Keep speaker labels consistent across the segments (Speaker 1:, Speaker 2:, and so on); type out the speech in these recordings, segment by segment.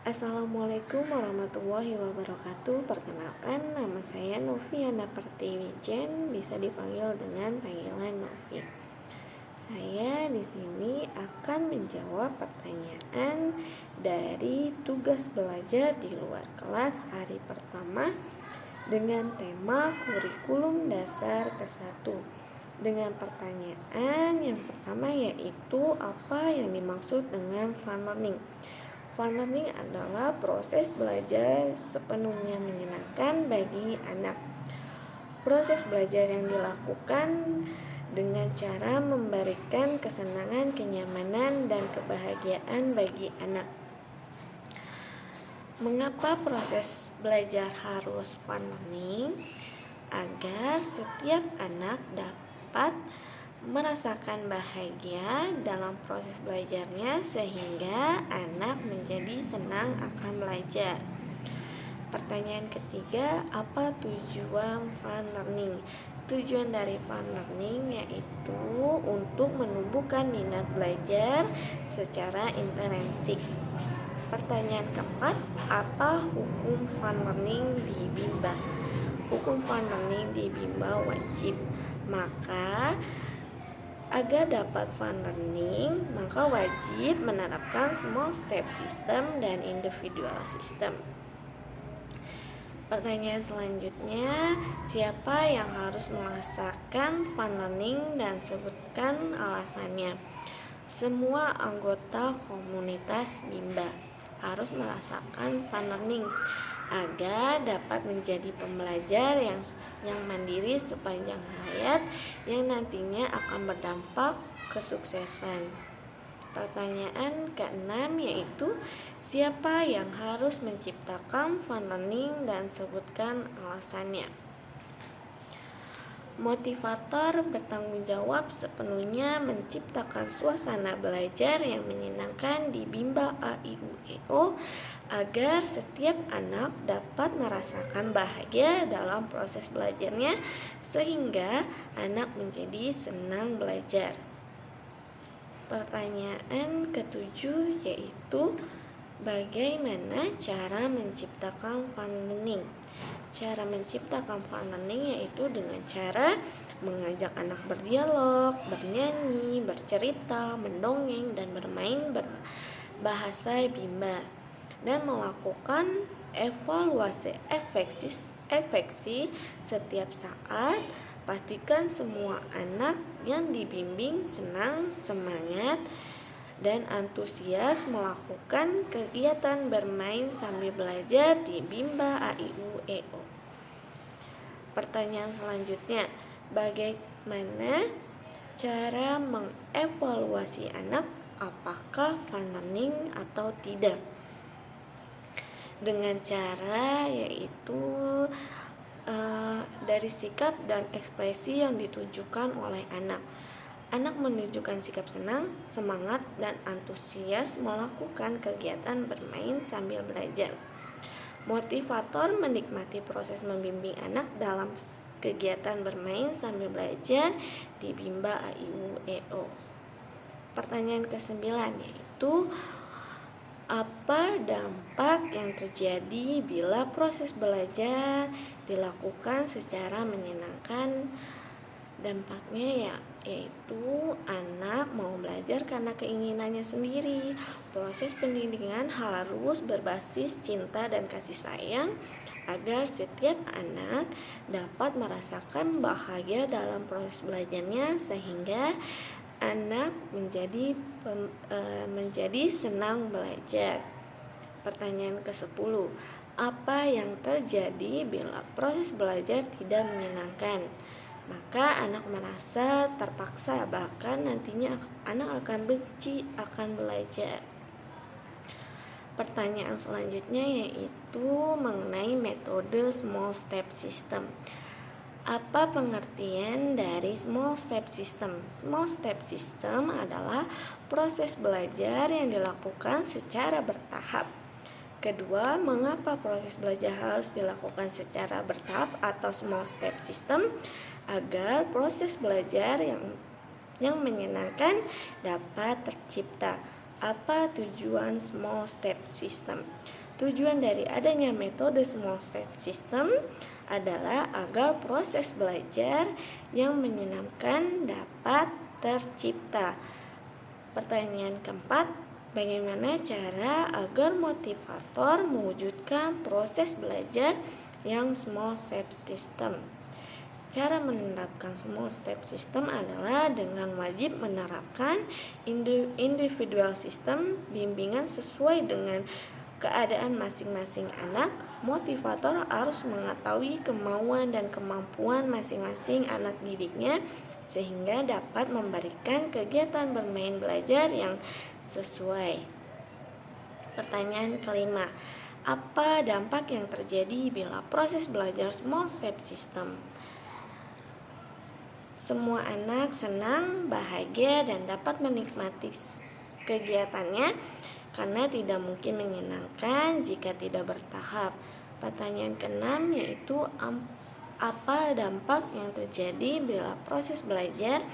Speaker 1: Assalamualaikum warahmatullahi wabarakatuh. Perkenalkan, nama saya Noviana Pertiwijen, bisa dipanggil dengan panggilan Novi. Saya di sini akan menjawab pertanyaan dari tugas belajar di luar kelas hari pertama dengan tema kurikulum dasar ke-1. Dengan pertanyaan yang pertama, yaitu apa yang dimaksud dengan fun learning. Fun learning adalah proses belajar sepenuhnya menyenangkan bagi anak. Proses belajar yang dilakukan dengan cara memberikan kesenangan, kenyamanan, dan kebahagiaan bagi anak. Mengapa proses belajar harus fun learning? Agar setiap anak dapat merasakan bahagia dalam proses belajarnya sehingga anak menjadi senang akan belajar. Pertanyaan ketiga, apa tujuan fun learning? Tujuan dari fun learning yaitu untuk menumbuhkan minat belajar secara intrinsik. Pertanyaan keempat, apa hukum fun learning di Bimba? Hukum fun learning di Bimba wajib. Maka agar dapat fun learning, maka wajib menerapkan small step system dan individual system. Pertanyaan selanjutnya, siapa yang harus merasakan fun learning dan sebutkan alasannya? Semua anggota komunitas Bimba harus merasakan fun learning agar dapat menjadi pembelajar yang mandiri sepanjang hayat yang nantinya akan berdampak kesuksesan. Pertanyaan ke-6 yaitu siapa yang harus menciptakan fun learning dan sebutkan alasannya. Motivator bertanggung jawab sepenuhnya menciptakan suasana belajar yang menyenangkan di Bimba AIUEO agar setiap anak dapat merasakan bahagia dalam proses belajarnya sehingga anak menjadi senang belajar. Pertanyaan ke-7 yaitu bagaimana cara menciptakan fun learning? Cara menciptakan fun learning yaitu dengan cara mengajak anak berdialog, bernyanyi, bercerita, mendongeng, dan bermain berbahasa Bimba, dan melakukan evaluasi efeksi setiap saat. Pastikan semua anak yang dibimbing senang, semangat, dan antusias melakukan kegiatan bermain sambil belajar di Bimba AIUEO. Pertanyaan selanjutnya, bagaimana cara mengevaluasi anak apakah fun learning atau tidak? Dengan cara yaitu dari sikap dan ekspresi yang ditujukan oleh anak. Anak menunjukkan sikap senang, semangat, dan antusias melakukan kegiatan bermain sambil belajar. Motivator menikmati proses membimbing anak dalam kegiatan bermain sambil belajar di Bimba AIUEO. Pertanyaan ke-9 yaitu apa dampak yang terjadi bila proses belajar dilakukan secara menyenangkan? Dampaknya yaitu anak mau belajar karena keinginannya sendiri. Proses pendidikan harus berbasis cinta dan kasih sayang agar setiap anak dapat merasakan bahagia dalam proses belajarnya sehingga anak menjadi senang belajar. Pertanyaan ke-10, apa yang terjadi bila proses belajar tidak menyenangkan? Maka anak merasa terpaksa, bahkan nantinya anak akan benci akan belajar. Pertanyaan selanjutnya yaitu mengenai metode small step system. Apa pengertian dari small step system? Small step system adalah proses belajar yang dilakukan secara bertahap. Kedua, mengapa proses belajar harus dilakukan secara bertahap atau small step system? Agar proses belajar yang menyenangkan dapat tercipta. Apa tujuan small step system? Tujuan dari adanya metode small step system adalah agar proses belajar yang menyenangkan dapat tercipta. Pertanyaan keempat, bagaimana cara agar motivator mewujudkan proses belajar yang small step system? Cara menerapkan small step system adalah dengan wajib menerapkan individual system bimbingan sesuai dengan keadaan masing-masing anak. Motivator harus mengetahui kemauan dan kemampuan masing-masing anak didiknya sehingga dapat memberikan kegiatan bermain belajar yang sesuai. Pertanyaan kelima, apa dampak yang terjadi bila proses belajar small step system? Semua anak senang, bahagia, dan dapat menikmati kegiatannya karena tidak mungkin menyenangkan jika tidak bertahap. Pertanyaan keenam yaitu apa dampak yang terjadi bila proses belajar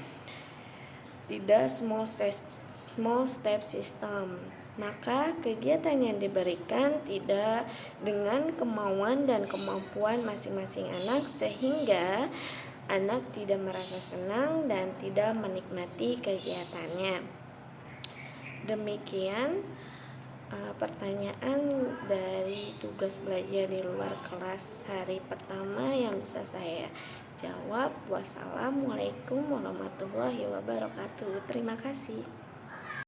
Speaker 1: tidak small step system? Maka kegiatan yang diberikan tidak dengan kemauan dan kemampuan masing-masing anak sehingga anak tidak merasa senang dan tidak menikmati kegiatannya. Demikian pertanyaan dari tugas belajar di luar kelas hari pertama yang bisa saya jawab. Wassalamualaikum warahmatullahi wabarakatuh. Terima kasih.